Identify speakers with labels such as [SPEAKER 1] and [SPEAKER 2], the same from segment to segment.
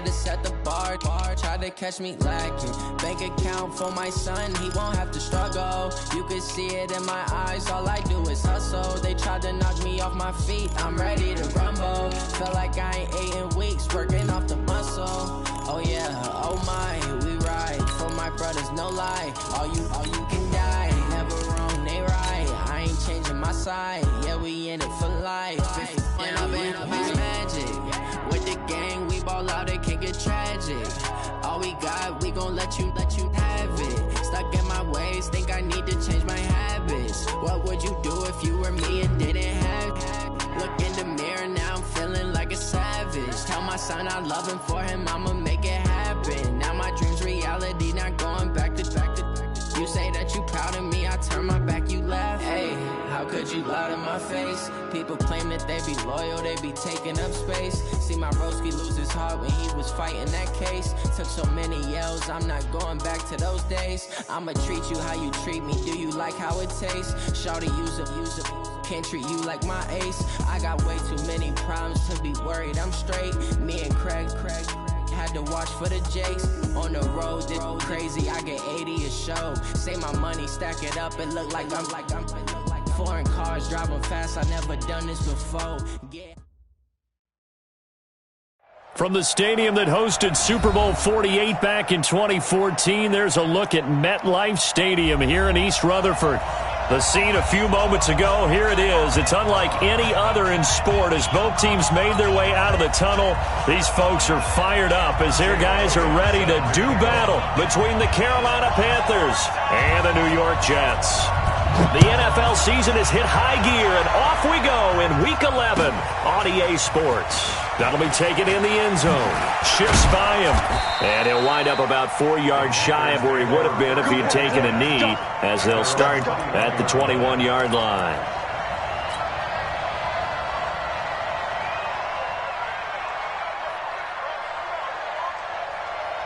[SPEAKER 1] had to set the bar. Tried to catch me lacking. Bank account for my son, he won't have to struggle. You can see it in my eyes, all I do is hustle. They tried to knock me off my feet, I'm ready to rumble. Felt like I ain't ate in weeks, working off the muscle. Oh yeah, oh my, we ride for my brothers, no lie. All you can die, never wrong, they right. I ain't changing my side, yeah, we in it for life. And I've been magic. With the gang, we ball out, it can get tragic. All we got, we gon' let you have it. Stuck in my ways, think I need to change my habits. What would you do if you were me and didn't have it? Look in the mirror, now I'm feeling like a savage. Tell my son I love him, for him I'ma make it happen. Now my dream's reality, not going back to. You say that you proud of me, I turn my back, you laugh. Hey, how could you lie to my face? People claim that they be loyal, they be taking up space. See my broski lose his heart when he was fighting that case. Took so many yells, I'm not going back to those days. I'ma treat you how you treat me, do you like how it tastes? Shawty, use up, can't treat you like my ace. I got way too many problems to be worried, I'm straight. Me and Craig had to watch for the Jakes. On the road, this crazy, I get 80 a show. Say my money, stack it up, it look like I'm foreign cars driving fast, I never done this before. Yeah.
[SPEAKER 2] From the stadium that hosted Super Bowl 48 back in 2014, there's a look at MetLife Stadium here in East Rutherford. The scene a few moments ago, here it is. It's unlike any other in sport. As both teams made their way out of the tunnel, these folks are fired up as their guys are ready to do battle between the Carolina Panthers and the New York Jets. The NFL season has hit high gear, and off we go in Week 11 on EA Sports. That'll be taken in the end zone. Shifts by him. And he'll wind up about 4 yards shy of where he would have been if he had taken a knee, as they'll start at the 21-yard line.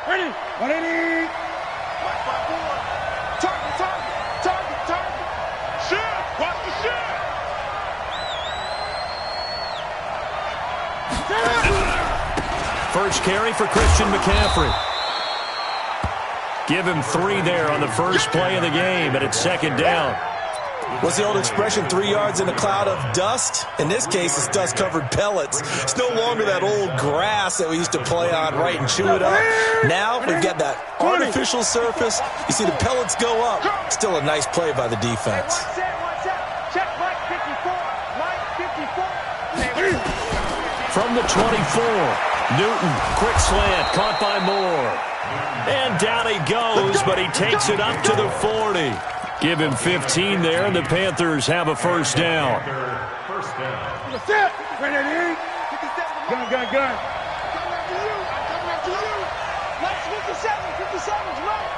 [SPEAKER 3] Ready? 180. Target. Shoot. Watch the shoot.
[SPEAKER 2] First carry for Christian McCaffrey. Give him 3 there on the first play of the game, and it's second down.
[SPEAKER 4] What's the old expression, 3 yards in a cloud of dust? In this case, it's dust-covered pellets. It's no longer that old grass that we used to play on, right, and chew it up. Now we've got that artificial surface. You see the pellets go up. Still a nice play by the defense.
[SPEAKER 3] Check Mike 54. Mike 54.
[SPEAKER 2] From the 24, Newton, quick slant, caught by Moore. And down he goes, but he takes it up to the 40. Give him 15 there, and the Panthers have a first down.
[SPEAKER 3] Set. Ready. Gun. Coming after you. Let's 57's right.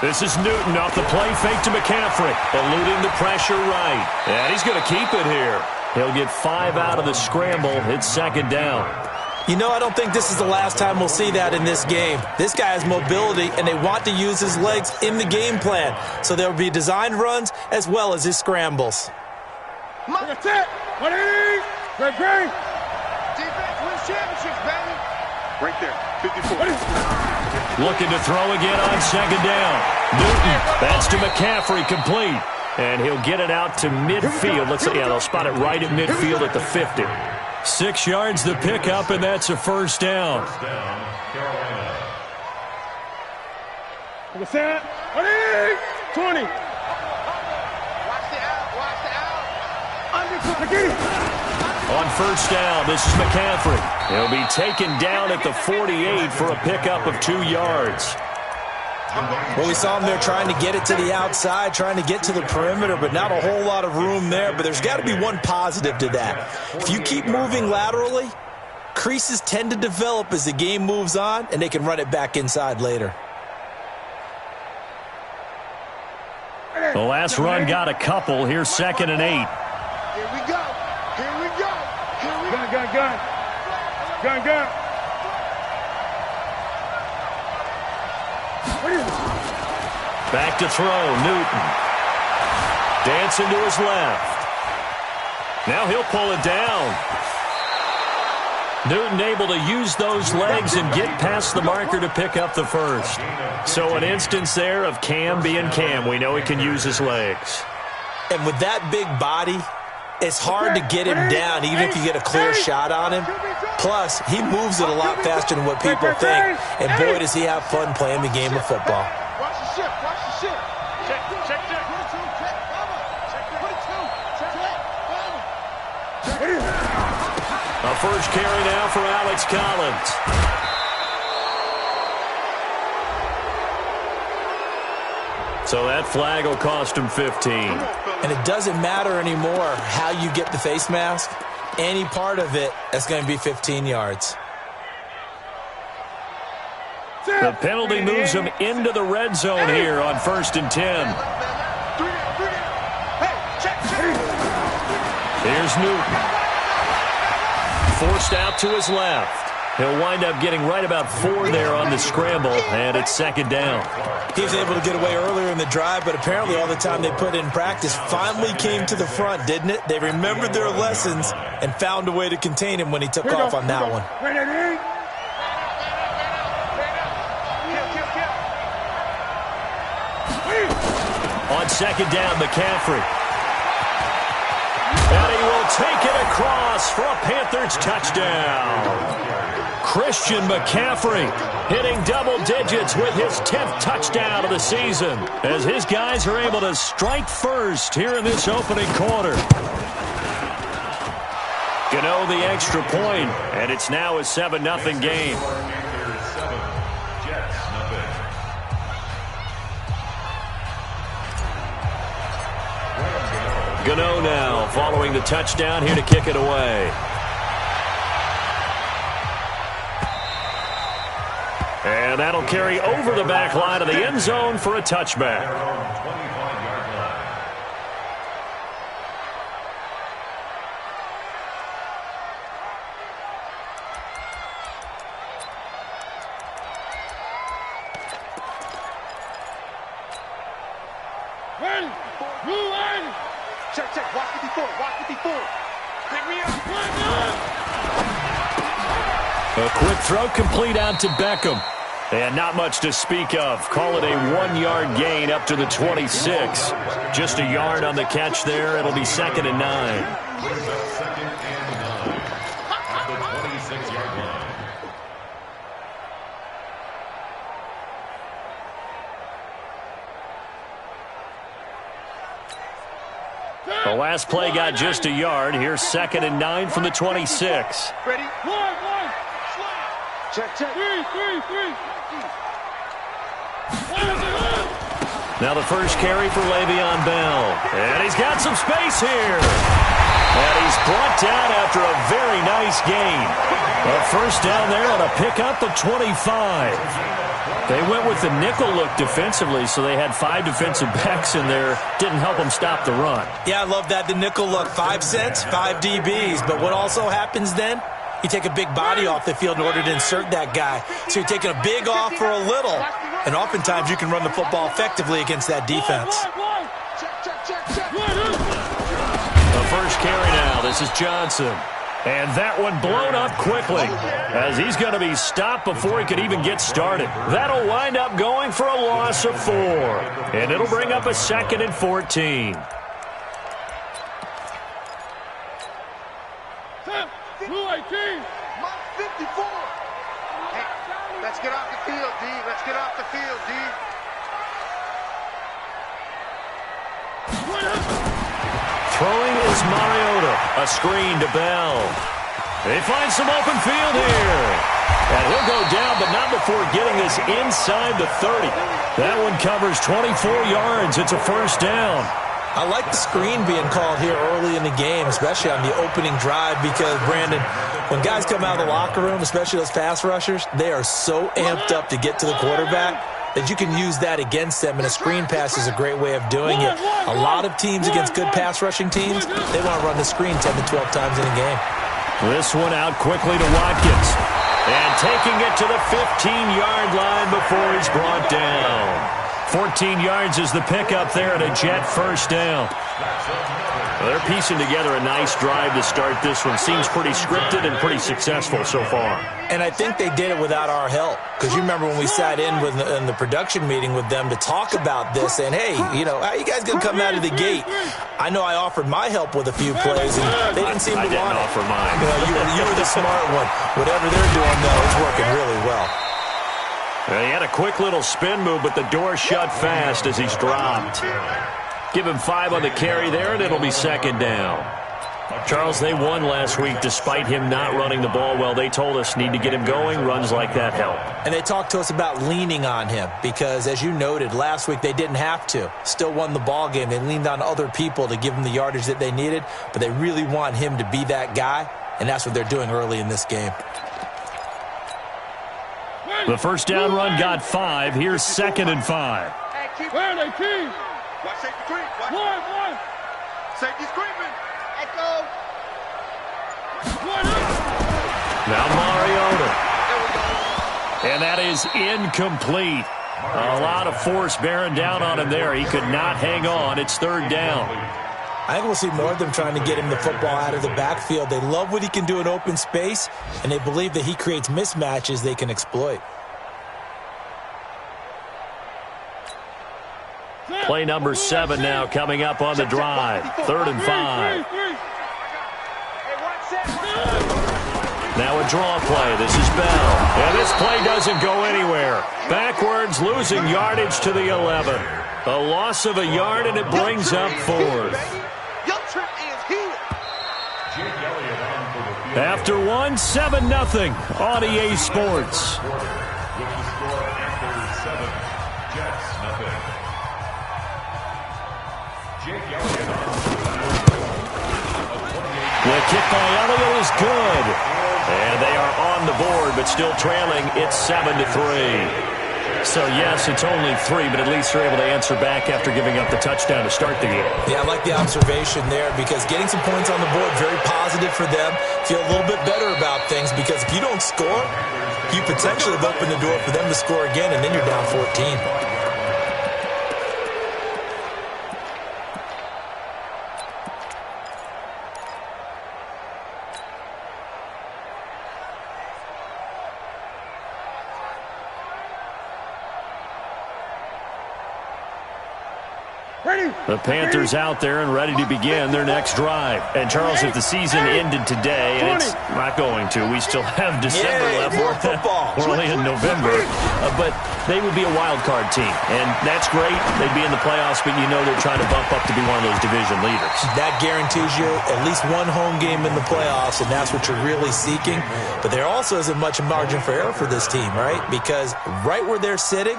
[SPEAKER 2] This is Newton off the play fake to McCaffrey, eluding the pressure right. And he's going to keep it here. He'll get 5 out of the scramble. It's second down.
[SPEAKER 4] You know, I don't think this is the last time we'll see that in this game. This guy has mobility, and they want to use his legs in the game plan. So there will be designed runs as well as his scrambles.
[SPEAKER 3] That's it. 180. Great. Defense wins championships, baby. Right there. 54.
[SPEAKER 2] Looking to throw again on second down. Newton, that's to McCaffrey, complete. And he'll get it out to midfield. They'll spot it right at midfield at the 50. 6 yards the pickup, and that's a first down.
[SPEAKER 3] What's that? 20. Watch the out.
[SPEAKER 2] On first down, this is McCaffrey. He'll be taken down at the 48 for a pickup of 2 yards.
[SPEAKER 4] Well, we saw him there trying to get it to the outside, trying to get to the perimeter, but not a whole lot of room there. But there's got to be one positive to that. If you keep moving laterally, creases tend to develop as the game moves on, and they can run it back inside later.
[SPEAKER 2] The last run got a couple. Here's 2nd and 8.
[SPEAKER 3] Here we go. Gun.
[SPEAKER 2] Back to throw, Newton. Dancing to his left. Now he'll pull it down. Newton able to use those legs and get past the marker to pick up the first. So an instance there of Cam being Cam. We know he can use his legs.
[SPEAKER 4] And with that big body, it's hard to get him down even if you get a clear shot on him. Plus, he moves it a lot faster than what people think. And boy, does he have fun playing the game of football.
[SPEAKER 3] Watch the shift. Watch the shift. Check.
[SPEAKER 2] A first carry now for Alex Collins. So that flag will cost him 15.
[SPEAKER 4] And it doesn't matter anymore how you get the face mask. Any part of it, that's going to be 15 yards.
[SPEAKER 2] The penalty moves him into the red zone here on 1st and 10. Here's Newton. Forced out to his left. He'll wind up getting right about 4 there on the scramble, and it's 2nd down.
[SPEAKER 4] He was able to get away earlier in the drive, but apparently all the time they put in practice finally came to the front, didn't it? They remembered their lessons and found a way to contain him when he took off on that one.
[SPEAKER 2] On 2nd down, McCaffrey. And he will take it across for a Panthers touchdown. Christian McCaffrey hitting double digits with his 10th touchdown of the season as his guys are able to strike first here in this opening quarter. Gano the extra point, and it's now a 7-0 game. Gano now following the touchdown here to kick it away. And that'll carry over the back line of the end zone for a touchback.
[SPEAKER 3] Check. Watch it before. Pick me up.
[SPEAKER 2] A quick throw complete out to Beckham. And not much to speak of. Call it a 1-yard gain up to the 26. Just a yard on the catch there. It'll be 2nd and 9. The last play got just a yard. Here's 2nd and 9 from the 26.
[SPEAKER 3] Ready? One. Check. Three.
[SPEAKER 2] Now the first carry for Le'Veon Bell. And he's got some space here. And he's brought down after a very nice gain. A first down there on a pickup of 25. They went with the nickel look defensively, so they had 5 defensive backs in there. Didn't help them stop the run.
[SPEAKER 4] Yeah, I love that, the nickel look. 5 cents, 5 DBs. But what also happens then? You take a big body off the field in order to insert that guy. So you're taking a big off for a little. And oftentimes you can run the football effectively against that defense.
[SPEAKER 2] The first carry now. This is Johnson. And that one blown up quickly as he's going to be stopped before he could even get started. That'll wind up going for a loss of 4. And it'll bring up a 2nd and 14.
[SPEAKER 3] Let's get off the field, D. Let's get off the field, D.
[SPEAKER 2] Throwing is Mariota. A screen to Bell. They find some open field here. And he'll go down, but not before getting this inside the 30. That one covers 24 yards. It's a first down.
[SPEAKER 4] I like the screen being called here early in the game, especially on the opening drive, because, Brandon, when guys come out of the locker room, especially those pass rushers, they are so amped up to get to the quarterback that you can use that against them, and a screen pass is a great way of doing it. A lot of teams against good pass rushing teams, they want to run the screen 10 to 12 times in a game.
[SPEAKER 2] This one out quickly to Watkins. And taking it to the 15-yard line before he's brought down. 14 yards is the pickup there and a Jet first down. Well, they're piecing together a nice drive to start this one. Seems pretty scripted and pretty successful so far.
[SPEAKER 4] And I think they did it without our help. Because you remember when we sat in the production meeting with them to talk about this, and hey, you know, how you guys going to come out of the gate? I know I offered my help with a few plays, and they didn't seem to want it.
[SPEAKER 2] I didn't offer mine.
[SPEAKER 4] You were the smart one. Whatever they're doing, though, it's working really well.
[SPEAKER 2] He had a quick little spin move, but the door shut fast as he's dropped. Give him 5 on the carry there, and it'll be second down. Charles, they won last week despite him not running the ball well. They told us need to get him going. Runs like that help.
[SPEAKER 4] And they talked to us about leaning on him because, as you noted, last week they didn't have to. Still won the ball game. They leaned on other people to give them the yardage that they needed, but they really want him to be that guy, and that's what they're doing early in this game.
[SPEAKER 2] The first down run got 5. Here's 2nd and 5.
[SPEAKER 3] Where are they, team? Watch safety creep. One. Safety's creeping. Echo.
[SPEAKER 2] Now Mariota. And that is incomplete. A lot of force bearing down on him there. He could not hang on. It's 3rd down.
[SPEAKER 4] I think we'll see more of them trying to get him the football out of the backfield. They love what he can do in open space, and they believe that he creates mismatches they can exploit.
[SPEAKER 2] Play number 7 now coming up on the drive. 3rd and 5. Now a draw play. This is Bell. And this play doesn't go anywhere. Backwards, losing yardage to the 11. A loss of a yard, and it brings up 4th. After 1, 7-0 on EA Sports. The kick by Elliott is good. And they are on the board, but still trailing. It's 7-3. So, yes, it's only 3, but at least they're able to answer back after giving up the touchdown to start the game.
[SPEAKER 4] Yeah, I like the observation there because getting some points on the board, very positive for them. Feel a little bit better about things because if you don't score, you potentially have opened the door for them to score again, and then you're down 14.
[SPEAKER 2] The Panthers out there and ready to begin their next drive. And, Charles, if the season ended today, and it's not going to, we still have December left. We're only in November. But they would be a wild card team. And that's great. They'd be in the playoffs, but you know they're trying to bump up to be one of those division leaders. That
[SPEAKER 4] guarantees you at least one home game in the playoffs, and that's what you're really seeking. But there also isn't much margin for error for this team, right? Because right where they're sitting,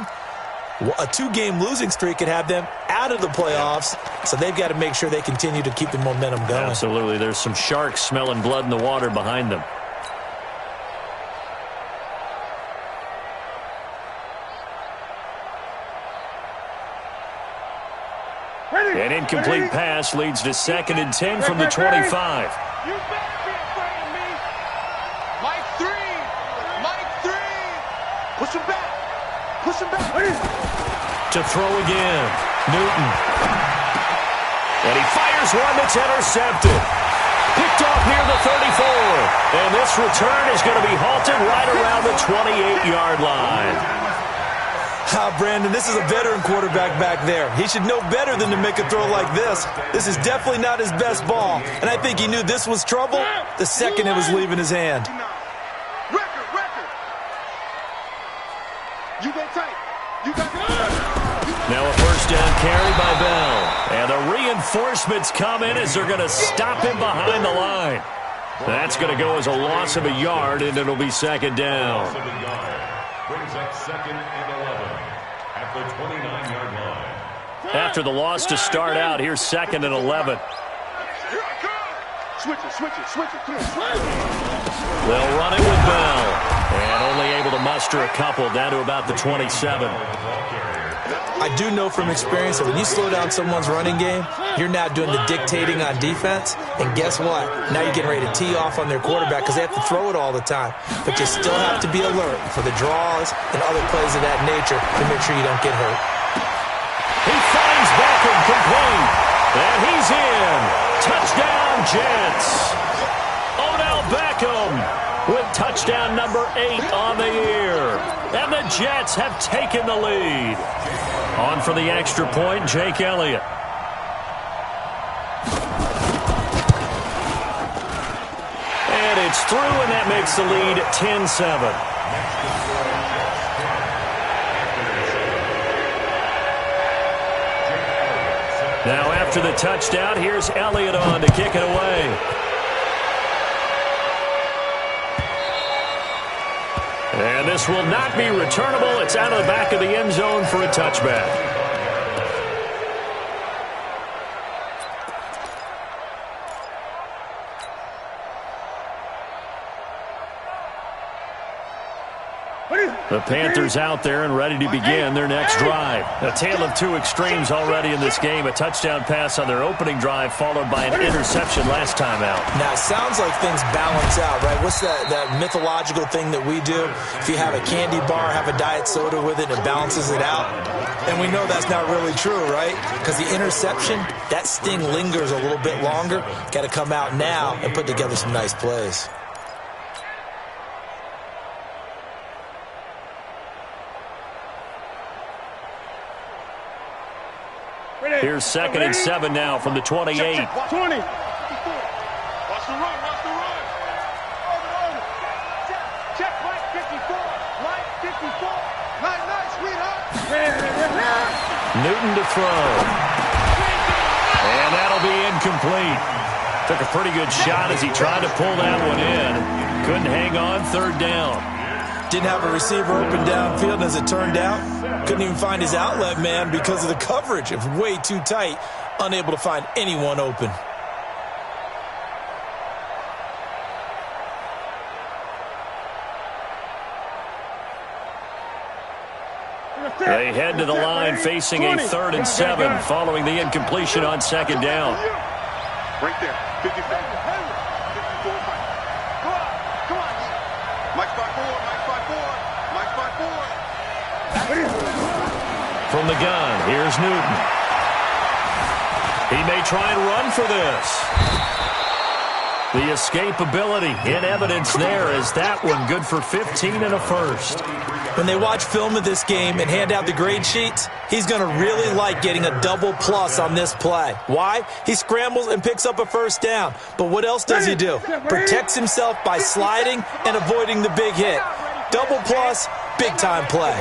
[SPEAKER 4] a 2-game losing streak could have them out of the playoffs, so they've got to make sure they continue to keep the momentum going.
[SPEAKER 2] Absolutely. There's some sharks smelling blood in the water behind them. An incomplete pass leads to 2nd and 10 from the 25.
[SPEAKER 3] You better be afraid of me. Mike 3. Push him back.
[SPEAKER 2] To throw again. Newton. And he fires one that's intercepted. Picked off near the 34. And this return is going to be halted right around the 28-yard line.
[SPEAKER 4] Brandon, this is a veteran quarterback back there. He should know better than to make a throw like this. This is definitely not his best ball. And I think he knew this was trouble the second it was leaving his hand.
[SPEAKER 3] You go tight.
[SPEAKER 2] Now a first down carry by Bell. And the reinforcements come in as they're going to stop him behind the line. That's going to go as a loss of a yard, and it'll be 2nd down.
[SPEAKER 5] Brings up 2nd and 11 at the 29-yard line.
[SPEAKER 2] After the loss to start out, here's 2nd and 11.
[SPEAKER 3] Switch it.
[SPEAKER 2] They'll run it with Bell. And only able to muster a couple down to about the 27.
[SPEAKER 4] I do know from experience that when you slow down someone's running game, you're now doing the dictating on defense. And guess what? Now you're getting ready to tee off on their quarterback because they have to throw it all the time. But you still have to be alert for the draws and other plays of that nature to make sure you don't get hurt.
[SPEAKER 2] Beckham complete. And he's in. Touchdown, Jets. Odell Beckham with touchdown number 8 on the year. And the Jets have taken the lead. On for the extra point, Jake Elliott. And it's through, and that makes the lead 10-7. Now after the touchdown, here's Elliott on to kick it away. And this will not be returnable. It's out of the back of the end zone for a touchback. The Panthers out there and ready to begin their next drive. A tale of two extremes already in this game. A touchdown pass on their opening drive followed by an interception last time out.
[SPEAKER 4] Now, it sounds like things balance out, right? What's that mythological thing that we do? If you have a candy bar, have a diet soda with it, it balances it out. And we know that's not really true, right? Because the interception, that sting lingers a little bit longer. Got to come out now and put together some nice plays.
[SPEAKER 2] Here's 2nd and 7 now from the 28.
[SPEAKER 3] 20. Watch the run, watch the run. Check line 54. Line 54. Nice, sweetheart.
[SPEAKER 2] Newton to throw. And that'll be incomplete. Took a pretty good shot as he tried to pull that one in. Couldn't hang on, 3rd down.
[SPEAKER 4] Didn't have a receiver open downfield, and as it turned out, couldn't even find his outlet man because of the coverage. It was way too tight, unable to find anyone open.
[SPEAKER 2] They head to the line facing a 3rd and 7 following the incompletion on 2nd down.
[SPEAKER 3] Right there, 54. 54. Come on. Mike 5-4.
[SPEAKER 2] From the gun, here's Newton. He may try and run for this. The escapability in evidence there is that one good for 15 and a first.
[SPEAKER 4] When they watch film of this game and hand out the grade sheets, he's going to really like getting a double plus on this play. Why? He scrambles and picks up a first down. But what else does he do? Protects himself by sliding and avoiding the big hit. Double plus, big-time play.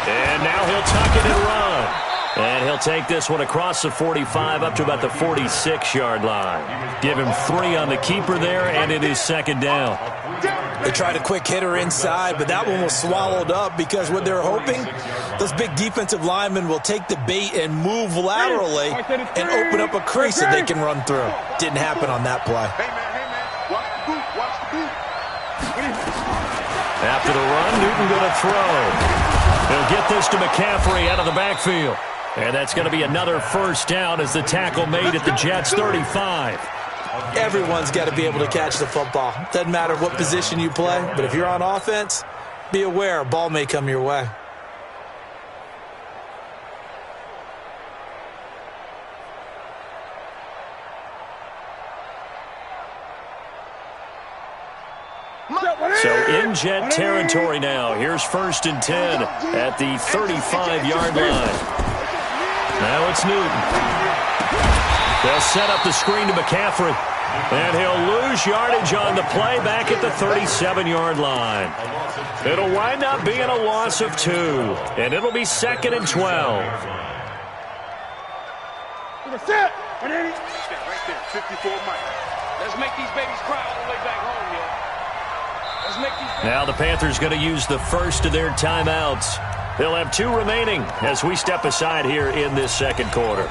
[SPEAKER 2] And now he'll tuck it and run. And he'll take this one across the 45 up to about the 46-yard line. Give him 3 on the keeper there, and it is 2nd down.
[SPEAKER 4] They tried a quick hitter inside, but that one was swallowed up because what they're hoping, those big defensive linemen will take the bait and move laterally and open up a crease that they can run through. Didn't happen on that play.
[SPEAKER 3] Hey, man. Watch the boot.
[SPEAKER 2] After the run, Newton going to throw. He'll get this to McCaffrey out of the backfield. And that's going to be another first down as the tackle made at the Jets' 35.
[SPEAKER 4] Everyone's got to be able to catch the football. Doesn't matter what position you play, but if you're on offense, be aware a ball may come your way.
[SPEAKER 2] So in Jet territory now. Here's 1st and 10 at the 35-yard line. Now it's Newton. They'll set up the screen to McCaffrey. And he'll lose yardage on the play back at the 37-yard line. It'll wind up being a loss of 2. And it'll be 2nd and 12.
[SPEAKER 3] Right there, 54 Mike. Let's make these babies cry all the way back home, yo. Let's make these.
[SPEAKER 2] Now the Panthers going to use the first of their timeouts. They'll have 2 remaining as we step aside here in this 2nd quarter.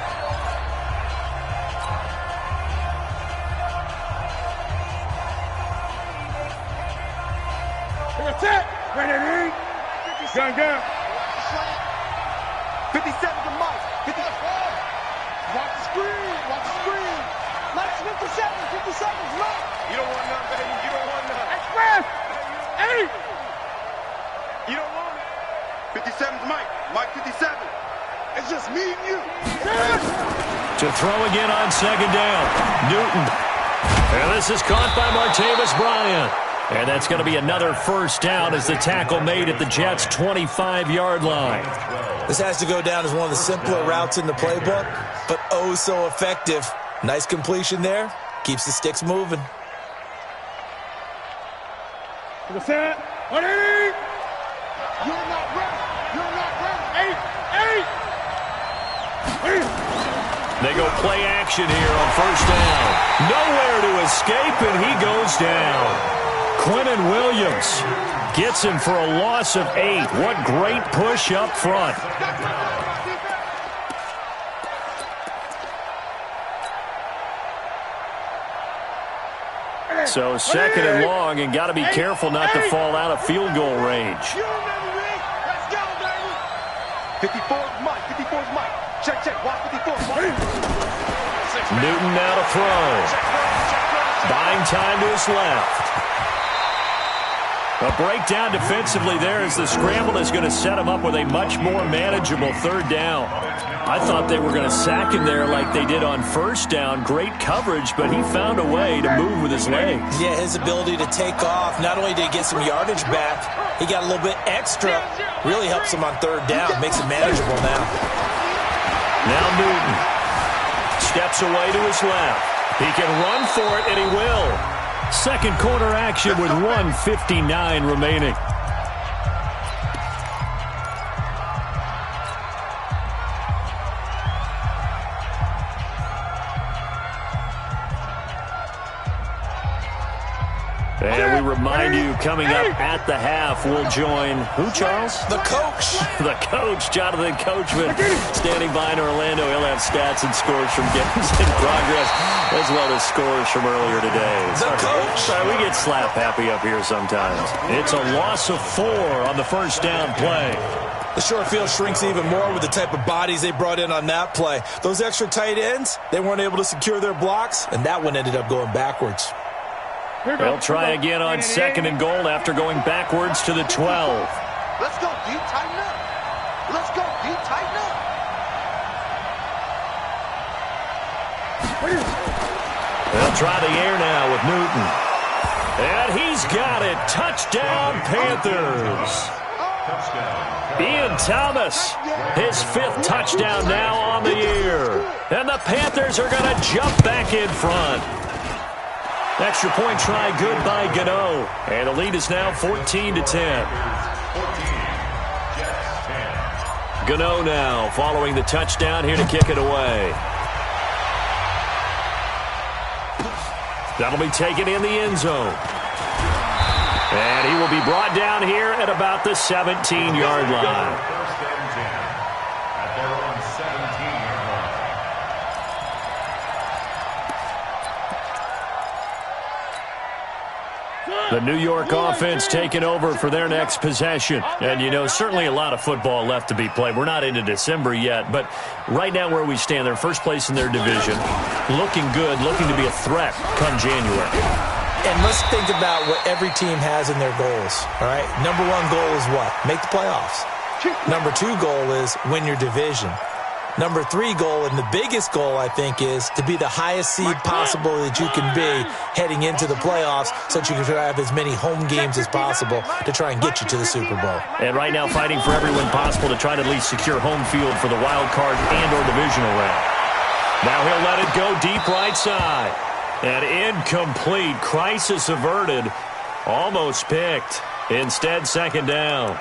[SPEAKER 3] Gun. 57 to Mike. 50. Watch the screen. Mike's 50 seconds, Mike. You don't want none, baby. You don't want none. Express. 8. You don't want it. 57 to Mike. Mike 57. It's just me and you.
[SPEAKER 2] To throw again on second down. Newton. And this is caught by Martavis Bryant. And that's going to be another first down as the tackle made at the Jets' 25-yard line.
[SPEAKER 4] This has to go down as one of the simpler routes in the playbook, but oh so effective. Nice completion there. Keeps the sticks moving.
[SPEAKER 3] To the set. 180. You're not ready. You're not ready. 8.
[SPEAKER 2] They go play action here on first down. Nowhere to escape, and he goes down. Quinnen Williams gets him for a loss of 8. What great push up front. So second and long, and got to be careful not to fall out of field goal range.
[SPEAKER 3] You remember me? Let's go, baby. 54's Mike. 54's Mike. Check, check. Watch 54's Mike.
[SPEAKER 2] Newton now to throw. Buying time to his left. A breakdown defensively there as the scramble is going to set him up with a much more manageable third down. I thought they were going to sack him there like they did on first down. Great coverage, but he found a way to move with his legs.
[SPEAKER 4] Yeah, his ability to take off, not only did he get some yardage back, he got a little bit extra. Really helps him on third down, makes it manageable now.
[SPEAKER 2] Now Newton steps away to his left. He can run for it, and he will. Second quarter action with 1:59 remaining. And we remind you, coming up at the half, we'll join who, Charles?
[SPEAKER 4] The coach.
[SPEAKER 2] The coach, Jonathan Coachman, standing by in Orlando. He'll have stats and scores from games in progress, as well as scores from earlier today.
[SPEAKER 4] The coach.
[SPEAKER 2] We get slap happy up here sometimes. It's a loss of 4 on the first down play.
[SPEAKER 4] The short field shrinks even more with the type of bodies they brought in on that play. Those extra tight ends, they weren't able to secure their blocks, and that one ended up going backwards.
[SPEAKER 2] They'll try again on second and goal after going backwards to the 12.
[SPEAKER 3] Let's go deep, tighten up. Let's go deep, tighten up.
[SPEAKER 2] They'll try the air now with Newton. And he's got it. Touchdown, Panthers. Ian Thomas, his 5th touchdown now on the year. And the Panthers are going to jump back in front. Extra point try good by Gano. And the lead is now 14-10. Gano now following the touchdown here to kick it away. That'll be taken in the end zone. And he will be brought down here at about the 17-yard line. The New York offense taking over for their next possession. And, you know, certainly a lot of football left to be played. We're not into December yet, but right now where we stand, they're first place in their division. Looking good, looking to be a threat come January.
[SPEAKER 4] And let's think about what every team has in their goals, all right? Number 1 goal is what? Make the playoffs. Number 2 goal is win your division. Number 3 goal, and the biggest goal, I think, is to be the highest seed possible that you can be heading into the playoffs so that you can have as many home games as possible to try and get you to the Super Bowl.
[SPEAKER 2] And right now fighting for every win possible to try to at least secure home field for the wild card and or divisional round. Now he'll let it go deep right side. And incomplete. Crisis averted. Almost picked. Instead, second down.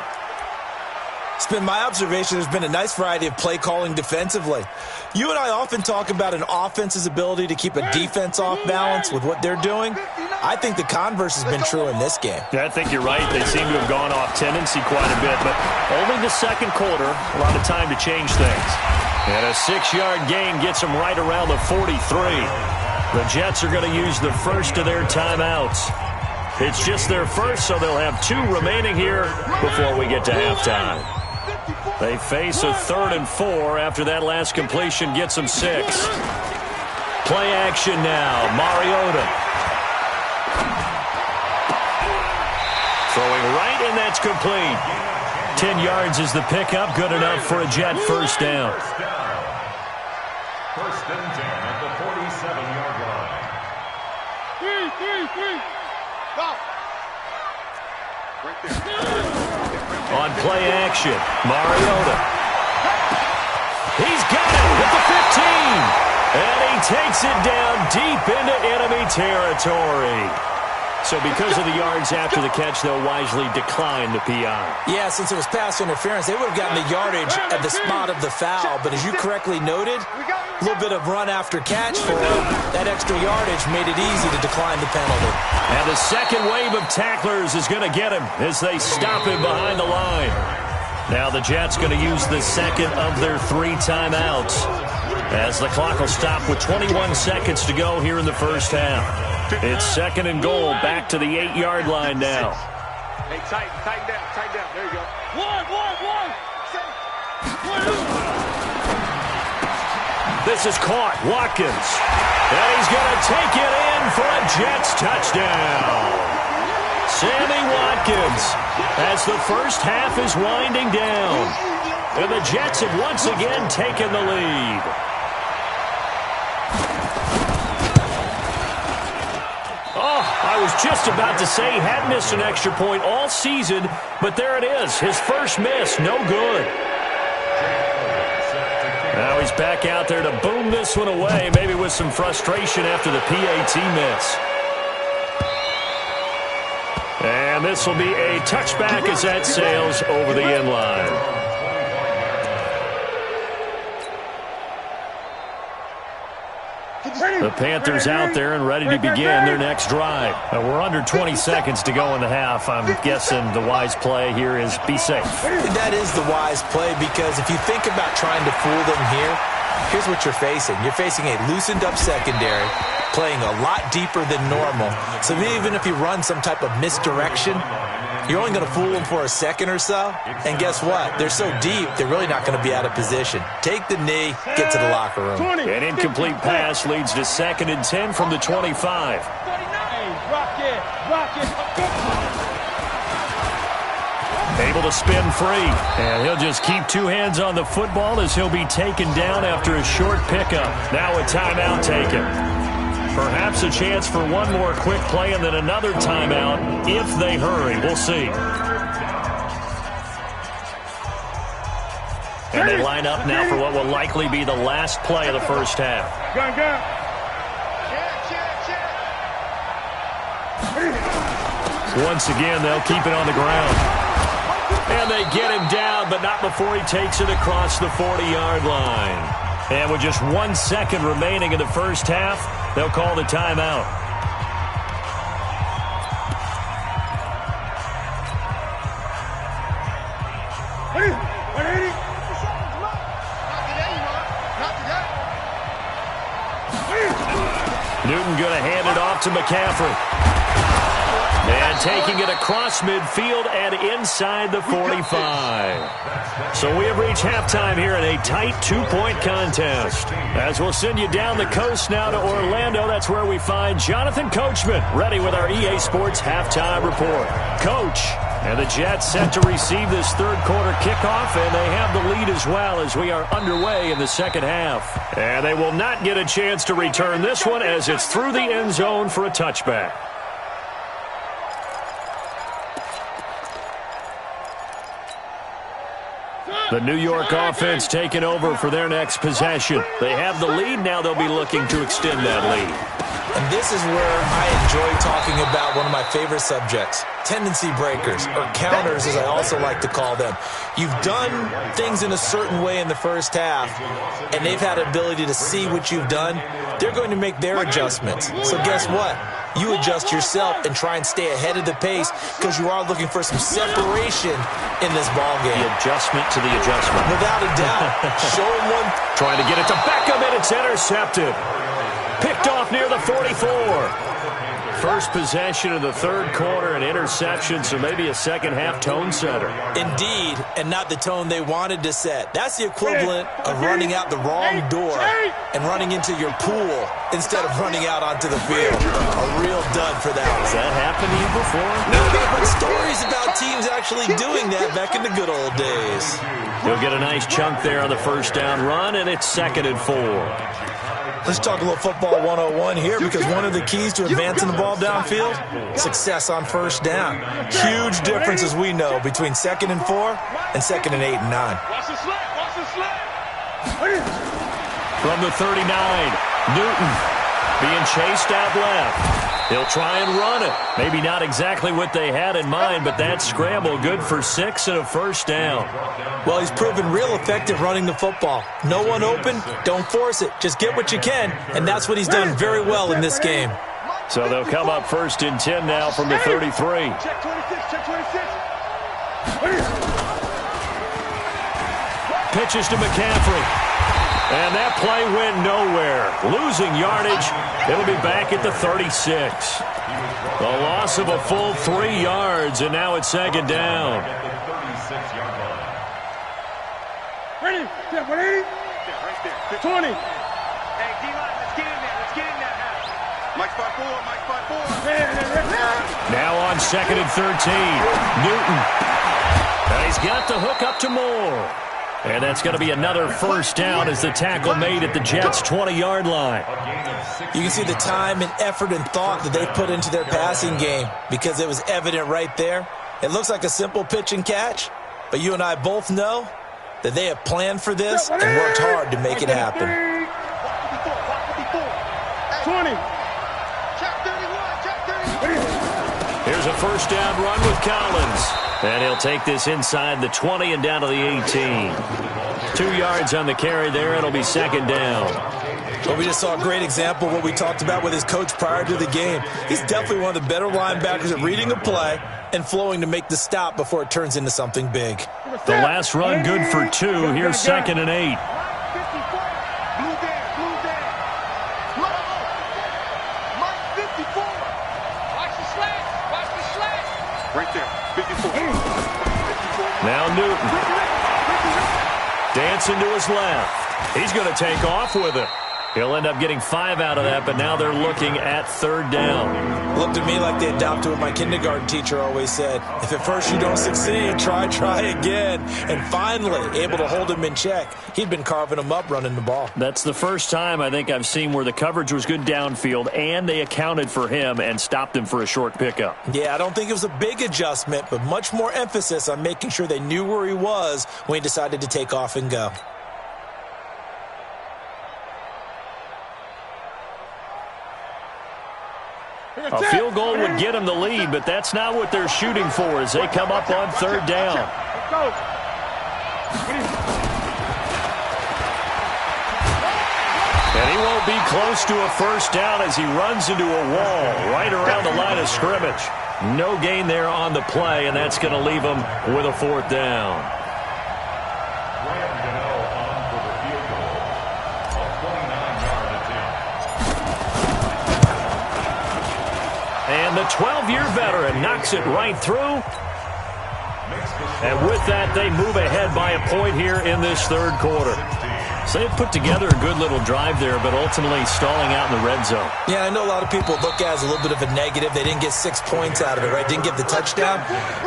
[SPEAKER 4] It's been my observation there's been a nice variety of play calling defensively. You and I often talk about an offense's ability to keep a defense off balance with what they're doing. I think the converse has been true in this game.
[SPEAKER 2] Yeah, I think you're right. They seem to have gone off tendency quite a bit, but only the second quarter, a lot of time to change things. And a 6-yard gain gets them right around the 43. The Jets are going to use the first of their timeouts. It's just their first, so they'll have 2 remaining here before we get to halftime. They face a 3rd and 4 after that last completion gets them 6. Play action now. Mariota. Throwing right, and that's complete. 10 yards is the pickup. Good enough for a Jet first down.
[SPEAKER 5] First and 10 at the 47-yard line.
[SPEAKER 3] Go. Right there.
[SPEAKER 2] On play action, Mariota. He's got it at the 15. And he takes it down deep into enemy territory. So because of the yards after the catch, they'll wisely decline the PI.
[SPEAKER 4] Yeah, since it was pass interference, they would have gotten the yardage at the spot of the foul. But as you correctly noted, a little bit of run after catch for him. That extra yardage made it easy to decline the penalty.
[SPEAKER 2] And the second wave of tacklers is going to get him as they stop him behind the line. Now the Jets going to use the second of their 3 timeouts, as the clock will stop with 21 seconds to go here in the first half. It's second and goal, back to the 8-yard line now.
[SPEAKER 3] Hey, tighten down. There you go. One.
[SPEAKER 2] This is caught, Watkins. And he's going to take it in for a Jets touchdown. Sammy Watkins, as the first half is winding down. And the Jets have once again taken the lead. Oh, I was just about to say he had missed an extra point all season, but there it is. His first miss, no good. Now he's back out there to boom this one away, maybe with some frustration after the PAT miss. And this will be a touchback as that sails over the end line. The Panthers out there and ready to begin their next drive. We're under 20 seconds to go in the half. I'm guessing the wise play here is be safe.
[SPEAKER 4] That is the wise play, because if you think about trying to fool them here, here's what you're facing. You're facing a loosened up secondary, playing a lot deeper than normal. So even if you run some type of misdirection, you're only going to fool them for a second or so. And guess what? They're so deep, they're really not going to be out of position. Take the knee, get to the locker room.
[SPEAKER 2] An incomplete pass leads to 2nd and 10 from the 25. Able to spin free. And he'll just keep 2 hands on the football as he'll be taken down after a short pickup. Now a timeout taken. Perhaps a chance for one more quick play and then another timeout if they hurry. We'll see. And they line up now for what will likely be the last play of the first half. Once again, they'll keep it on the ground. And they get him down, but not before he takes it across the 40-yard line. And with just 1 second remaining in the first half, they'll call the timeout. Newton going to hand it off to McCaffrey. And taking it across midfield and inside the 45. So we have reached halftime here in a tight 2-point contest. As we'll send you down the coast now to Orlando, that's where we find Jonathan Coachman, ready with our EA Sports halftime report. Coach, and the Jets set to receive this third-quarter kickoff, and they have the lead as well as we are underway in the second half. And they will not get a chance to return this one as it's through the end zone for a touchback. The New York offense taking over for their next possession. They have the lead. Now they'll be looking to extend that lead.
[SPEAKER 4] And this is where I enjoy talking about one of my favorite subjects, tendency breakers, or counters as I also like to call them. You've done things in a certain way in the first half, and they've had the ability to see what you've done. They're going to make their adjustments. So guess what? You adjust yourself and try and stay ahead of the pace because you are looking for some separation in this ball game.
[SPEAKER 2] The adjustment to the adjustment.
[SPEAKER 4] Without a doubt. Show him one.
[SPEAKER 2] Trying to get it to Beckham, and it's intercepted. Picked off near the 44. First possession of the third quarter, an interception, so maybe a second-half tone setter.
[SPEAKER 4] Indeed, and not the tone they wanted to set. That's the equivalent of running out the wrong door and running into your pool instead of running out onto the field. A real dud for that.
[SPEAKER 2] Has that happened to you before?
[SPEAKER 4] No, but stories about teams actually doing that back in the good old days.
[SPEAKER 2] He'll get a nice chunk there on the first down run, and it's 2nd and 4.
[SPEAKER 4] Let's talk a little football 101 here, because one of the keys to advancing the ball downfield, success on first down. Huge difference, as we know, between 2nd and 4 and 2nd and 8 and 9.
[SPEAKER 3] Watch the slant. Watch the slant.
[SPEAKER 2] From the 39, Newton being chased out left. He'll try and run it. Maybe not exactly what they had in mind, but that scramble good for 6 and a first down.
[SPEAKER 4] Well, he's proven real effective running the football. No one open, don't force it. Just get what you can, and that's what he's done very well in this game.
[SPEAKER 2] So they'll come up 1st and 10 now from the 33.
[SPEAKER 3] Check 26. Check 26.
[SPEAKER 2] Pitches to McCaffrey. And that play went nowhere. Losing yardage. It'll be back at the 36. The loss of a full 3 yards, and now it's 2nd down.
[SPEAKER 3] Ready? Yeah, ready? Yeah, right there. 20. Hey, D-line, let's get in there. Let's get in there now. Mike 5-4. Mike 5-4.
[SPEAKER 2] Now on 2nd and 13. Newton. And he's got the hook up to Moore. And that's going to be another first down as the tackle made at the Jets' 20-yard line.
[SPEAKER 4] You can see the time and effort and thought that they put into their passing game, because it was evident right there. It looks like a simple pitch and catch, but you and I both know that they have planned for this and worked hard to make it happen.
[SPEAKER 3] 20. Check 31.
[SPEAKER 2] Here's a first down run with Collins. And he'll take this inside the 20 and down to the 18. 2 yards on the carry there. It'll be 2nd down.
[SPEAKER 4] Well, we just saw a great example of what we talked about with his coach prior to the game. He's definitely one of the better linebackers at reading a play and flowing to make the stop before it turns into something big.
[SPEAKER 2] The last run good for 2. Here's 2nd and 8.
[SPEAKER 3] Right there, 54.
[SPEAKER 2] Now Newton. Dancing to his left. He's going to take off with it. He'll end up getting 5 out of that, but now they're looking at 3rd down.
[SPEAKER 4] Looked to me like they adopted what my kindergarten teacher always said. If at first you don't succeed, try again. And finally, able to hold him in check. He'd been carving him up running the ball.
[SPEAKER 2] That's the first time I think I've seen where the coverage was good downfield, and they accounted for him and stopped him for a short pickup.
[SPEAKER 4] Yeah, I don't think it was a big adjustment, but much more emphasis on making sure they knew where he was when he decided to take off and go.
[SPEAKER 2] A field goal would get them the lead, but that's not what they're shooting for as they come up on 3rd down. And he won't be close to a first down as he runs into a wall right around the line of scrimmage. No gain there on the play, and that's going to leave him with a 4th down. And the 12-year veteran knocks it right through. And with that, they move ahead by a point here in this 3rd quarter. So they've put together a good little drive there, but ultimately stalling out in the red zone.
[SPEAKER 4] Yeah, I know a lot of people look at it as a little bit of a negative. They didn't get 6 points out of it, right? Didn't get the touchdown.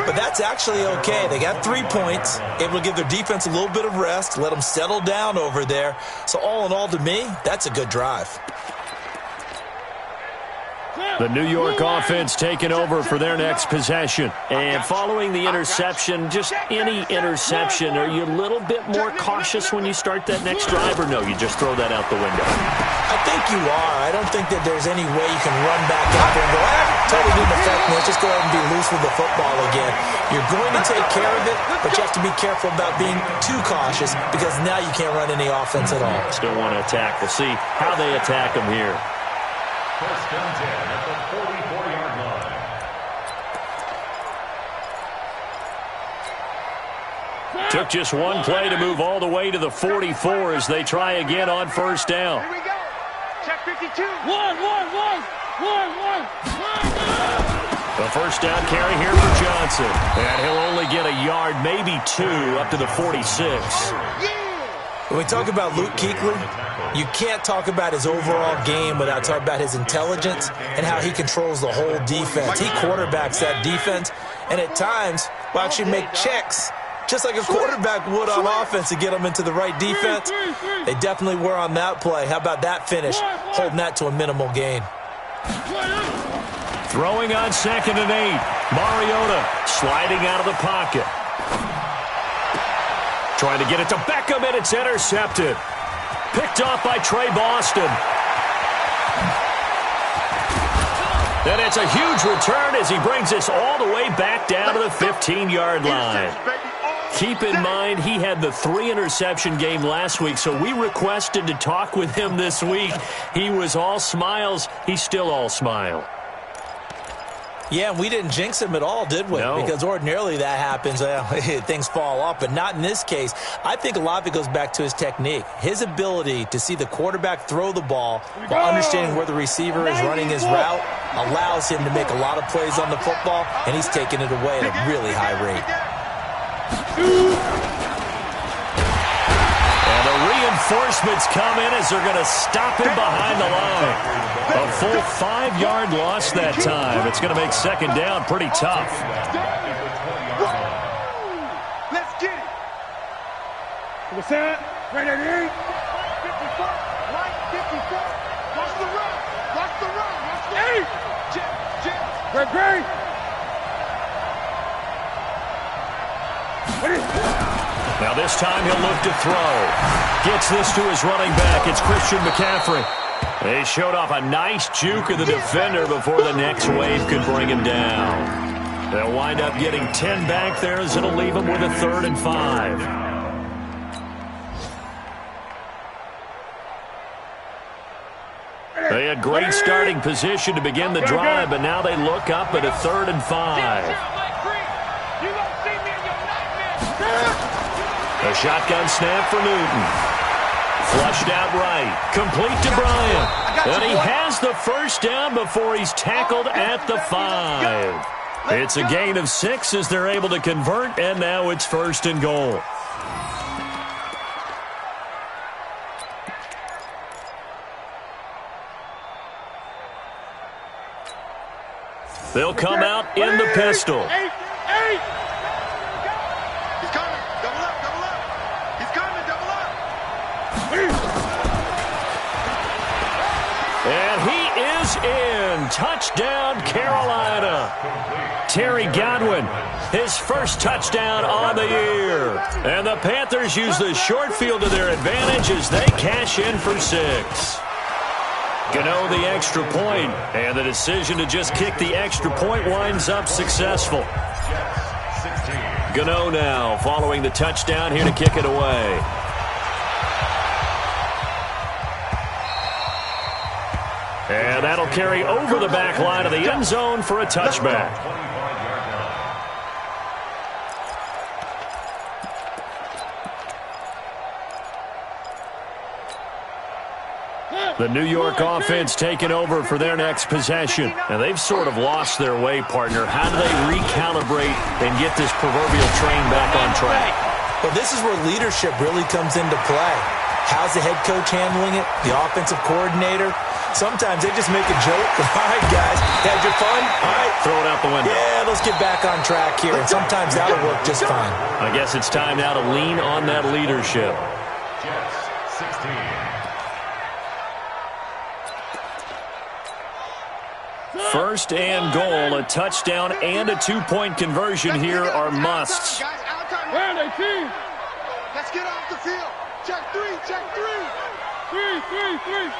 [SPEAKER 4] But that's actually okay. They got 3 points, able to give their defense a little bit of rest, let them settle down over there. So all in all, to me, that's a good drive.
[SPEAKER 2] The New York offense taking over for their next possession. And following the interception, just any interception, are you a little bit more cautious when you start that next drive, or no, you just throw that out the window?
[SPEAKER 4] I think you are. I don't think that there's any way you can run back out there and go, totally didn't affect me. Let's just go ahead and be loose with the football again. You're going to take care of it, but you have to be careful about being too cautious, because now you can't run any offense at all.
[SPEAKER 2] Still want to attack. We'll see how they attack them here.
[SPEAKER 5] First and 10 at the 44-yard line.
[SPEAKER 2] Took just one play to move all the way to the 44 as they try again on first down.
[SPEAKER 3] Here we go. Check 52. 1.
[SPEAKER 2] The first down carry here for Johnson. And he'll only get a yard, maybe 2, up to the 46.
[SPEAKER 4] When we talk about Luke Kuechly, you can't talk about his overall game without talking about his intelligence and how he controls the whole defense. He quarterbacks that defense, and at times will actually make checks, just like a quarterback would on offense, to get them into the right defense. They definitely were on that play. How about that finish, holding that to a minimal gain?
[SPEAKER 2] Throwing on 2nd and 8. Mariota sliding out of the pocket. Trying to get it to Beckham, and it's intercepted. Picked off by Trey Boston. And it's a huge return as he brings this all the way back down to the 15-yard line. Keep in mind, he had the 3-interception game last week, so we requested to talk with him this week. He was all smiles. He's still all smile.
[SPEAKER 4] Yeah, and we didn't jinx him at all, did we?
[SPEAKER 2] No.
[SPEAKER 4] Because ordinarily that happens. Things fall off, but not in this case. I think a lot of it goes back to his technique. His ability to see the quarterback throw the ball while understanding where the receiver is running his route allows him to make a lot of plays on the football, and he's taking it away at a really high rate.
[SPEAKER 2] And the reinforcements come in as they're going to stop him behind the line. A full 5-yard loss that time. It's going to make 2nd down pretty tough.
[SPEAKER 3] Let's get it. What's that? Right at 8. 54. Right 54. Watch the run. Watch the run. Watch the 8. Jet. Great.
[SPEAKER 2] Now this time he'll look to throw. Gets this to his running back. It's Christian McCaffrey. They showed off a nice juke of the defender before the next wave could bring him down. They'll wind up getting 10 back there as it'll leave them with a 3rd and 5. They had great starting position to begin the drive, but now they look up at a 3rd and 5. A shotgun snap for Newton. Flushed out right. Complete to Bryant. And he has the first down before he's tackled at the 5. It's a gain of 6 as they're able to convert, and now it's 1st and goal. They'll come out in the pistol.
[SPEAKER 3] 8. He's coming. Double up. He's coming. Double up.
[SPEAKER 2] And he is in. Touchdown, Carolina. Terry Godwin, his first touchdown on the year. And the Panthers use the short field to their advantage as they cash in for 6. Gano the extra point, and the decision to just kick the extra point winds up successful. Gano now following the touchdown here to kick it away. And that'll carry over the back line of the end zone for a touchback. The New York offense taking over for their next possession. And they've sort of lost their way, partner. How do they recalibrate and get this proverbial train back on track?
[SPEAKER 4] Well, this is where leadership really comes into play. How's the head coach handling it? The offensive coordinator? Sometimes they just make a joke. All right, guys, had your fun? All right.
[SPEAKER 2] Throw it out the window.
[SPEAKER 4] Yeah, let's get back on track here. And sometimes that'll work just fine.
[SPEAKER 2] I guess it's time now to lean on that leadership.
[SPEAKER 5] Jets, 16.
[SPEAKER 2] First and goal, a touchdown and a 2-point conversion here are musts.
[SPEAKER 3] Where are they, team? Let's get off the field. Check 3, check 3. 3.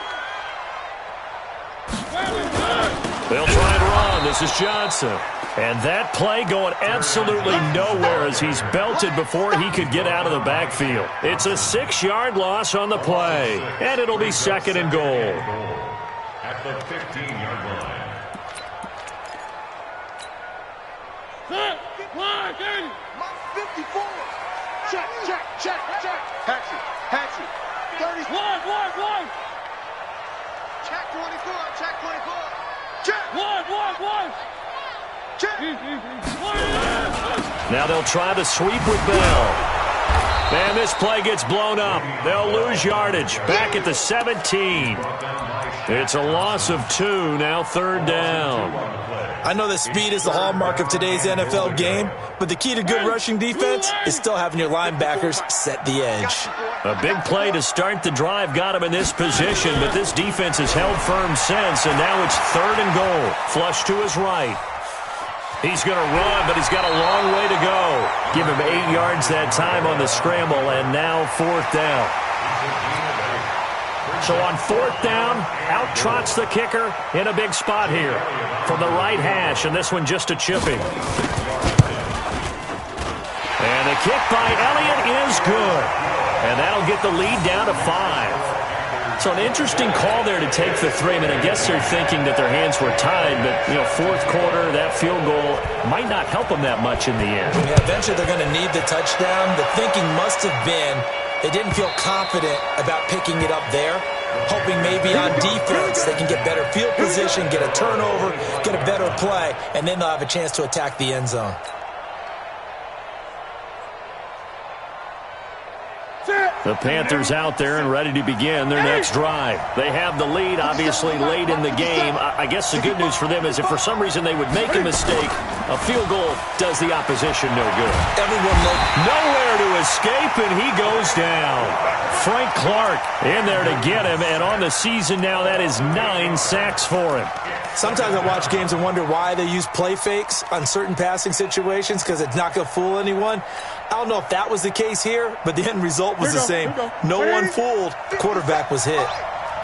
[SPEAKER 2] They'll try and run. This is Johnson. And that play going absolutely nowhere as he's belted before he could get out of the backfield. It's a 6-yard loss on the play, and it'll be 2nd and goal.
[SPEAKER 5] At the 15-yard line.
[SPEAKER 3] Line, 54. Check. Hatchet. 30. One. Check 24.
[SPEAKER 2] Now they'll try the sweep with Bell. And this play gets blown up. They'll lose yardage. Back at the 17. It's a loss of 2. Now 3rd down.
[SPEAKER 4] I know that speed is the hallmark of today's NFL game, but the key to good rushing defense is still having your linebackers set the edge.
[SPEAKER 2] A big play to start the drive got him in this position, but this defense has held firm since, and now it's 3rd and goal. Flush to his right. He's going to run, but he's got a long way to go. Give him 8 yards that time on the scramble, and now 4th down. So on 4th down, out trots the kicker in a big spot here from the right hash, and this one just a chipping. And the kick by Elliott is good, and that'll get the lead down to 5. So an interesting call there to take the 3. I mean, I guess they're thinking that their hands were tied, but, 4th quarter, that field goal might not help them that much in the end.
[SPEAKER 4] Yeah, eventually they're going to need the touchdown. The thinking must have been they didn't feel confident about picking it up there, hoping maybe on defense they can get better field position, get a turnover, get a better play, and then they'll have a chance to attack the end zone.
[SPEAKER 2] The Panthers out there and ready to begin their next drive. They have the lead, obviously, late in the game. I guess the good news for them is if for some reason they would make a mistake, a field goal does the opposition no good.
[SPEAKER 4] Everyone
[SPEAKER 2] nowhere to escape, and he goes down. Frank Clark in there to get him, and on the season now, that is 9 sacks for him.
[SPEAKER 4] Sometimes I watch games and wonder why they use play fakes on certain passing situations because it's not going to fool anyone. I don't know if that was the case here, but the end result was the same. No one fooled. The quarterback was hit.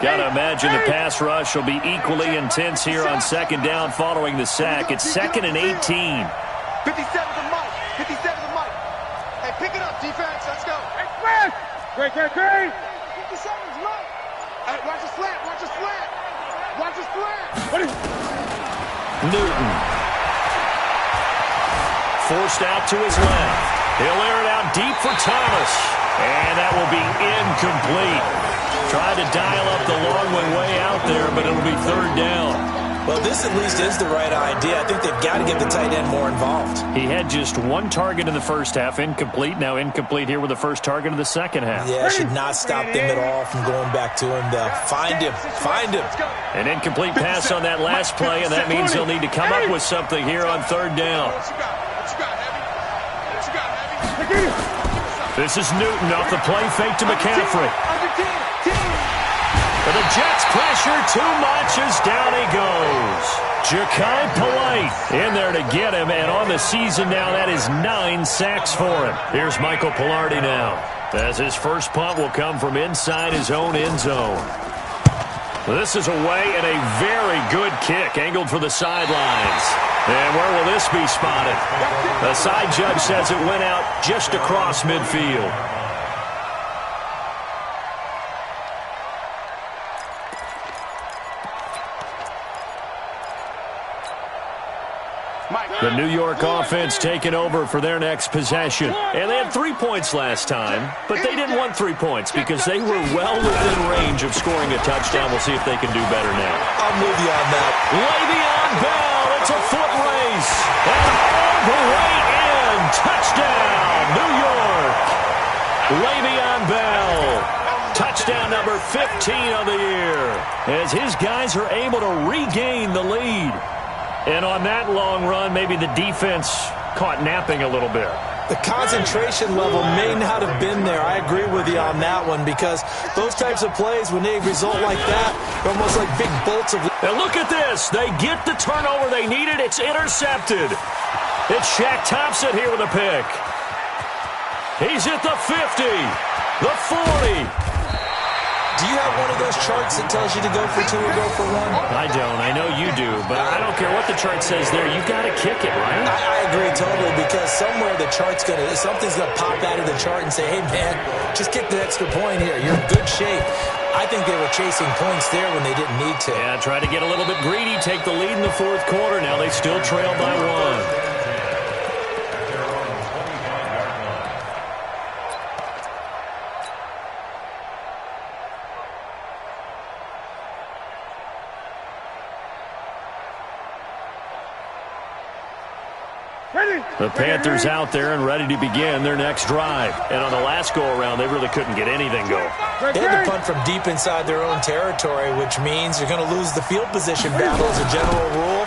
[SPEAKER 2] Got to imagine the pass rush will be equally intense here on 2nd down following the sack. It's 2nd and 18.
[SPEAKER 3] 57's a Mike. 57's a Mike. Hey, pick it up, defense. Let's go. Hey, Fred! Great. 57's Mike. Hey, watch the slant. Watch the slant. Watch the slant.
[SPEAKER 2] Newton. Forced out to his left. He'll air it out deep for Thomas. And that will be incomplete. Tried to dial up the long one way out there, but it'll be 3rd down.
[SPEAKER 4] Well, this at least is the right idea. I think they've got to get the tight end more involved.
[SPEAKER 2] He had just 1 target in the first half, incomplete. Now incomplete here with the first target of the second half.
[SPEAKER 4] Yeah, should not stop them at all from going back to him, though. Find him.
[SPEAKER 2] An incomplete pass on that last play, and that means they'll need to come up with something here on 3rd down. This is Newton off the play fake to McCaffrey. But the Jets pressure too much as down he goes. Ja'Kai Polite in there to get him, and on the season now, that is 9 sacks for him. Here's Michael Pilardi now, as his first punt will come from inside his own end zone. This is away and a very good kick, angled for the sidelines. And where will this be spotted? The side judge says it went out just across midfield. The New York offense taking over for their next possession. And they had 3 points last time, but they didn't want 3 points because they were well within range of scoring a touchdown. We'll see if they can do better now.
[SPEAKER 4] I'm with you on that.
[SPEAKER 2] Le'Veon Bell, it's a foot race. And all the way in. Touchdown, New York. Le'Veon Bell. Touchdown number 15 of the year. As his guys are able to regain the lead. And on that long run, maybe the defense caught napping a little bit.
[SPEAKER 4] The concentration level may not have been there. I agree with you on that one because those types of plays, when they result like that, they're almost like big bolts of...
[SPEAKER 2] And look at this. They get the turnover they needed. It's intercepted. It's Shaq Thompson here with a pick. He's at the 50, the 40.
[SPEAKER 4] Do you have one of those charts that tells you to go for 2 or go for 1?
[SPEAKER 2] I don't. I know you do, but I don't care what the chart says there. You've got to kick it, right?
[SPEAKER 4] I agree totally because somewhere the chart's something's going to pop out of the chart and say, hey, man, just kick the extra point here. You're in good shape. I think they were chasing points there when they didn't need to.
[SPEAKER 2] Yeah, try to get a little bit greedy, take the lead in the 4th quarter. Now they still trail by 1. The Panthers out there and ready to begin their next drive. And on the last go-around, they really couldn't get anything going.
[SPEAKER 4] They had to punt from deep inside their own territory, which means you're going to lose the field position battle as a general rule.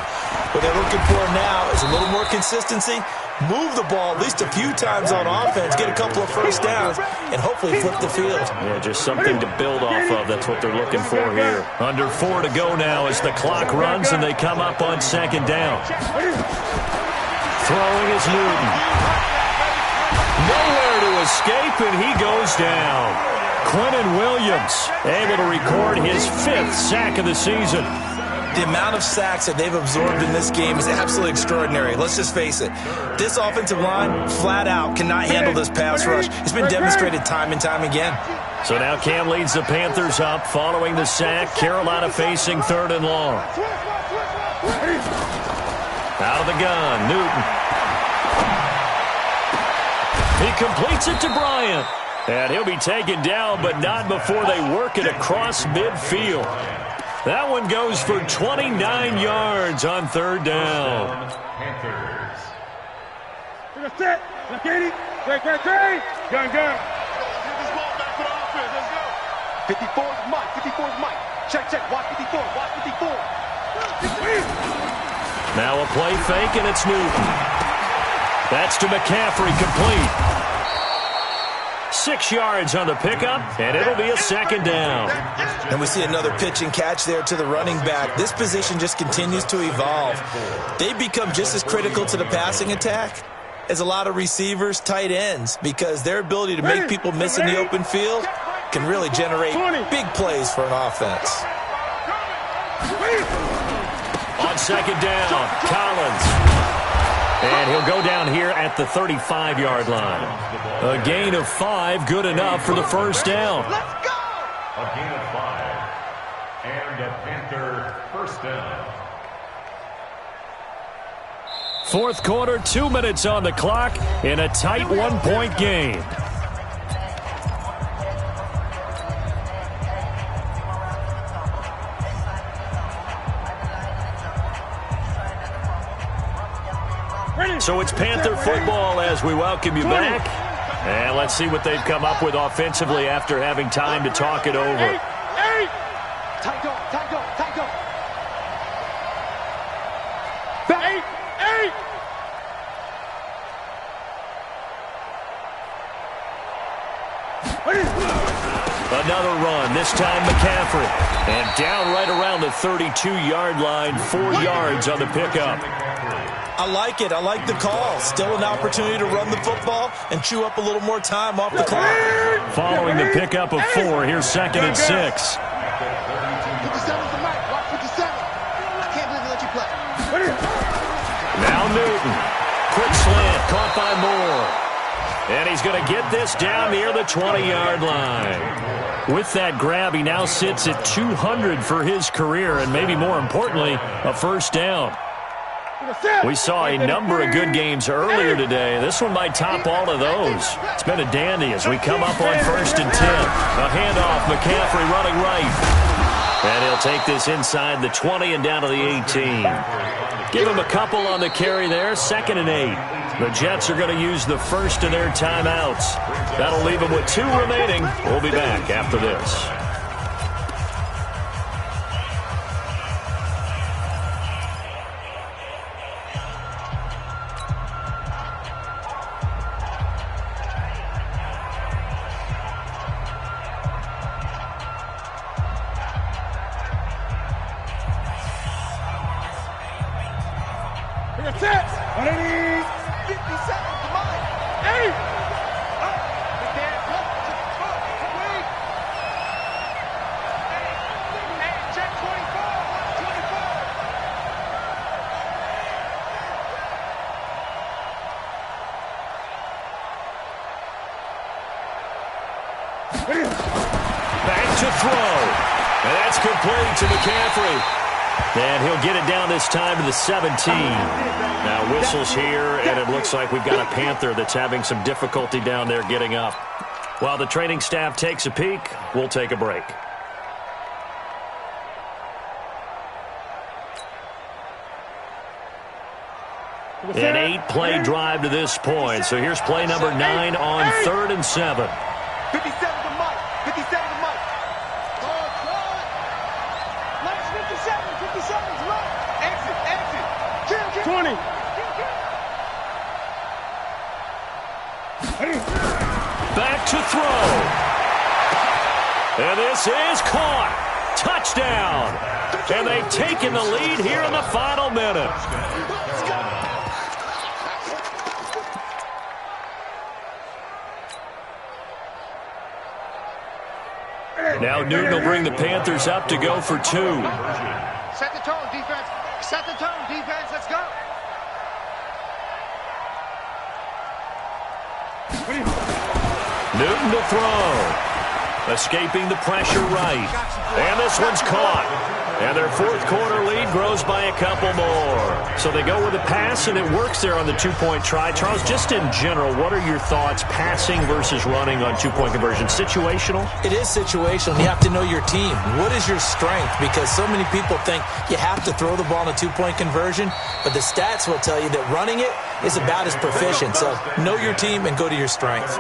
[SPEAKER 4] What they're looking for now is a little more consistency, move the ball at least a few times on offense, get a couple of first downs, and hopefully flip the field.
[SPEAKER 2] Yeah, just something to build off of. That's what they're looking for here. Under 4 to go now as the clock runs and they come up on second down. Throwing is Newton. Nowhere to escape, and he goes down. Quentin Williams able to record his 5th sack of the season.
[SPEAKER 4] The amount of sacks that they've absorbed in this game is absolutely extraordinary. Let's just face it. This offensive line, flat out, cannot handle this pass rush. It's been demonstrated time and time again.
[SPEAKER 2] So now Cam leads the Panthers up following the sack. Carolina facing 3rd and long. Out of the gun, Newton. He completes it to Bryant. And he'll be taken down, but not before they work it across midfield. That one goes for 29 yards on 3rd down.
[SPEAKER 5] Panthers.
[SPEAKER 3] Set. Look at it. Great. Gun. Get this ball back for the offense. Let's go. 54 is Mike. 54 is Mike. Check. Watch 54. Watch 54.
[SPEAKER 2] Now a play fake, and it's Newton. That's to McCaffrey, complete. 6 yards on the pickup, and it'll be a 2nd down.
[SPEAKER 4] And we see another pitch and catch there to the running back. This position just continues to evolve. They become just as critical to the passing attack as a lot of receivers, tight ends, because their ability to make people miss in the open field can really generate big plays for an offense.
[SPEAKER 2] On 2nd down, Collins. And he'll go down here at the 35-yard line. A gain of 5, good enough for the 1st down.
[SPEAKER 3] Let's go.
[SPEAKER 5] A gain of 5. And a Panther 1st down.
[SPEAKER 2] 4th quarter, 2 minutes on the clock in a tight 1-point game. So it's Panther football as we welcome you back. And let's see what they've come up with offensively after having time to talk it over.
[SPEAKER 3] 8. Tight go. Back. 8.
[SPEAKER 2] Another run, this time McCaffrey. And down right around the 32-yard line, 4 yards on the pickup.
[SPEAKER 4] I like it. I like the call. Still an opportunity to run the football and chew up a little more time off the clock.
[SPEAKER 2] Following the pickup of 4, here's 2nd and 6.
[SPEAKER 3] 57's the mic. Watch 57. I can't believe they let you play.
[SPEAKER 2] Now Newton. Quick slant, caught by Moore. And he's going to get this down near the 20-yard line. With that grab, he now sits at 200 for his career, and maybe more importantly, a 1st down. We saw a number of good games earlier today. This one might top all of those. It's been a dandy as we come up on 1st and 10. A handoff, McCaffrey running right. And he'll take this inside the 20 and down to the 18. Give him a couple on the carry there, 2nd and 8. The Jets are going to use the first of their timeouts. That'll leave them with 2 remaining. We'll be back after this.
[SPEAKER 3] Underneath. 57. Come on. 8. Check 24.
[SPEAKER 2] Back to throw. And that's complete to McCaffrey. And he'll get it down this time to the 17. Now whistles here, and it looks like we've got a Panther that's having some difficulty down there getting up. While the training staff takes a peek, we'll take a break. An 8-play drive to this point. So here's play number 9 on 3rd and 7.
[SPEAKER 3] 57 to Mike. 57 to Mike. 57 to Mike. Exit. 20.
[SPEAKER 2] Back to throw. And this is caught. Touchdown. And they've taken the lead here in the final minute. Now Newton will bring the Panthers up to go for 2.
[SPEAKER 3] Set the tone, defense. Set the tone, defense. Let's go.
[SPEAKER 2] Newton to throw. Escaping the pressure right. And this one's caught. And their fourth quarter lead grows by a couple more. So they go with a pass, and it works there on the two-point try. Charles, just in general, what are your thoughts passing versus running on two-point conversion? Situational?
[SPEAKER 4] It is situational. You have to know your team. What is your strength? Because so many people think you have to throw the ball in a two-point conversion, but the stats will tell you that running it is about as proficient. So know your team and go to your strength.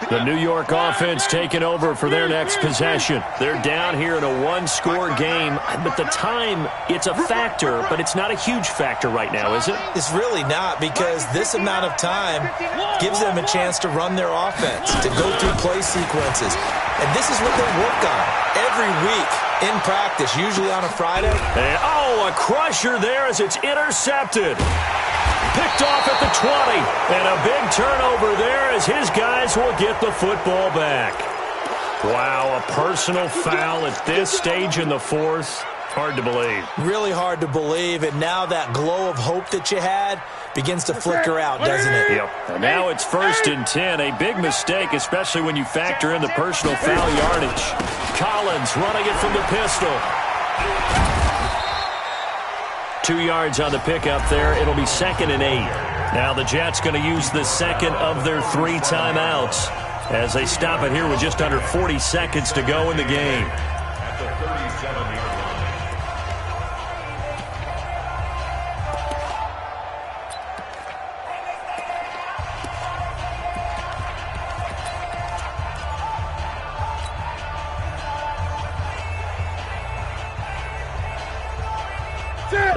[SPEAKER 2] The New York offense taking over for their next possession. They're down here in a one-score game, but the time, it's a factor, but it's not a huge factor right now, is it?
[SPEAKER 4] It's really not, because this amount of time gives them a chance to run their offense, to go through play sequences. And this is what they work on every week in practice, usually on a Friday.
[SPEAKER 2] And, a crusher there as it's intercepted. Picked off at the 20, and a big turnover there as his guys will get the football back. Wow, a personal foul at this stage in the fourth. Hard to believe.
[SPEAKER 4] Really hard to believe, and now that glow of hope that you had begins to flicker out, doesn't it?
[SPEAKER 2] Yep. And now it's 1st and 10, a big mistake, especially when you factor in the personal foul yardage. Collins running it from the pistol. 2 yards on the pickup there. It'll be 2nd and 8. Now the Jets going to use the second of their 3 timeouts as they stop it here with just under 40 seconds to go in the game.
[SPEAKER 5] At the 37-yard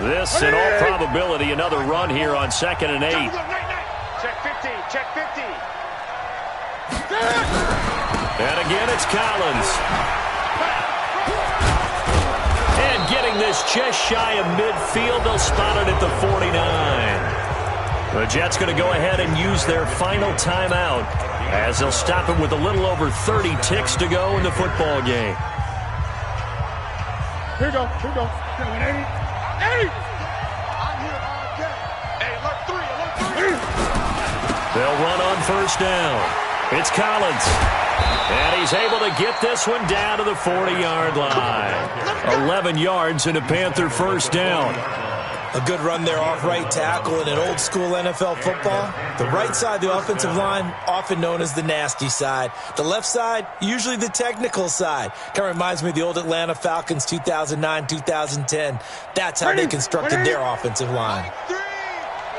[SPEAKER 2] This, in all probability, another run here on 2nd and 8.
[SPEAKER 3] Check 50. Check 50.
[SPEAKER 2] And again, it's Collins. And getting this just shy of midfield, they'll spot it at the 49. The Jets going to go ahead and use their final timeout as they'll stop it with a little over 30 ticks to go in the football game.
[SPEAKER 3] Here we go. Here we go. 8. I'm here all day. Hey, alert 3.
[SPEAKER 2] They'll run on 1st down. It's Collins. And he's able to get this one down to the 40-yard line. 11 yards and a Panther 1st down.
[SPEAKER 4] A good run there off right tackle in an old-school NFL football. The right side, the offensive line, often known as the nasty side. The left side, usually the technical side. Kind of reminds me of the old Atlanta Falcons 2009, 2010. That's how they constructed their offensive line.
[SPEAKER 3] 3.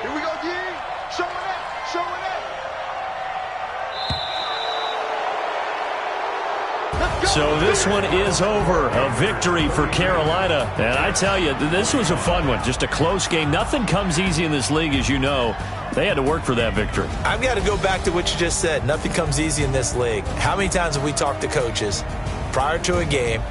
[SPEAKER 3] Here we go, D. Show it up. Show it up.
[SPEAKER 2] So this one is over. A victory for Carolina. And I tell you, this was a fun one. Just a close game. Nothing comes easy in this league, as you know. They had to work for that victory.
[SPEAKER 4] I've got to go back to what you just said. Nothing comes easy in this league. How many times have we talked to coaches prior to a game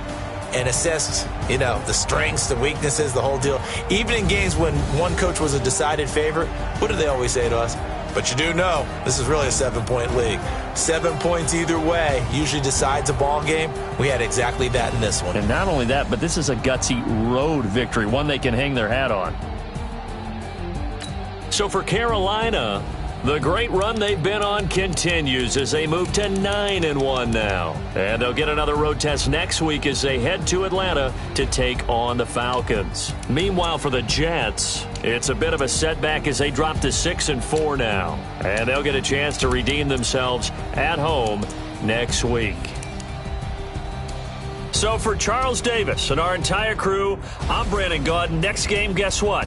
[SPEAKER 4] and assessed, the strengths, the weaknesses, the whole deal? Even in games when one coach was a decided favorite, what do they always say to us? But you do know this is really a 7-point league. 7 points either way usually decides a ball game. We had exactly that in this one.
[SPEAKER 2] And not only that, but this is a gutsy road victory, one they can hang their hat on. So for Carolina, The great run they've been on continues as they move to 9-1 now. And they'll get another road test next week as they head to Atlanta to take on the Falcons. Meanwhile, for the Jets, it's a bit of a setback as they drop to 6-4 now. And they'll get a chance to redeem themselves at home next week. So for Charles Davis and our entire crew, I'm Brandon Gaudin. Next game, guess what?